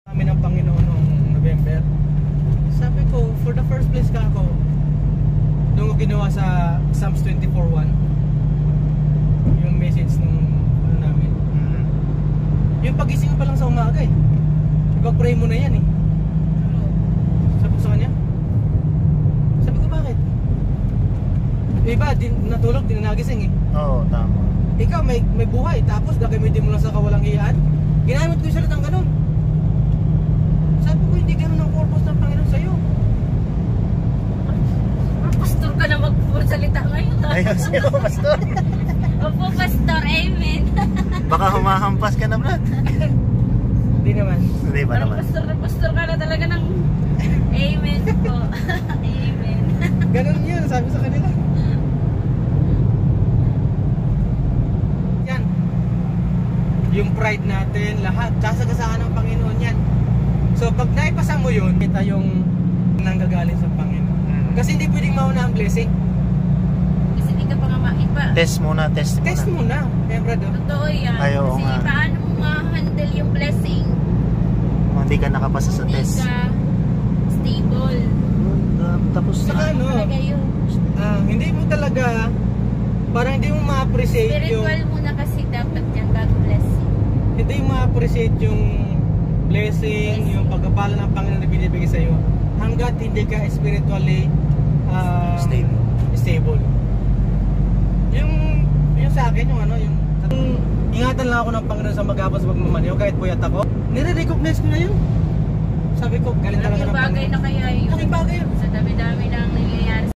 Kami ng Panginoon noong November. Sabi ko, for the first place ka ako, doon ko ginawa sa Psalms 24:1 yung message nung ano namin. Yung pagising pa lang sa umaga eh. Ipag-pray mo na yan eh. Sabi ko sa kanya. Sabi ko, bakit? Iba, natulog, di na nagising eh. Oo, tama. Ikaw may buhay, tapos gagamitin mo lang sa kawalang hiyaan. Ginamit ko yung salitang ganun. Sabi ko, hindi ganun ang purpose ng Panginoon sa'yo. Pastor ka na magsalita ngayon. Ayun sa'yo, pastor. Opo, pastor. Amen. Baka humahampas ka na, Brad. Hindi naman. Hindi ba Parang naman? pastor ka na talaga ng amen po. Amen. Ganun yun, sabi sa kanila. Yan. Yung pride natin, lahat, sasagasaan ng Panginoon yan. So pag naipasa mo yun, kita yung nanggagaling sa Panginoon. Kasi hindi pwedeng mauna ang blessing. Kasi hindi ka pa nga maipa. Test muna. Test muna. Kaya brother. Totoo yan. Ay, oo kasi nga. paano mo ma-handle yung blessing? Hindi ka nakapasa sa Hindi test. ka stable. Tapos Saka na. ano, Talaga yun. hindi mo talaga, parang hindi mo ma-appreciate yung, Spiritual muna kasi dapat yan bago blessing. hindi mo ma-appreciate yung blessing, yung pagpapala ng Panginoon na binibigay sa'yo hanggat hindi ka spiritually stable. Yung sa akin, yung ano, yung ingatan lang ako ng Panginoon sa maghapon sa pagmamaniho kahit puyat ako. Nire-recognize ko na yun. Sabi ko, galing talaga ng Malaking bagay Panginoon. na kaya yun. Malaking bagay yun. Sa dami-dami ng nangyayari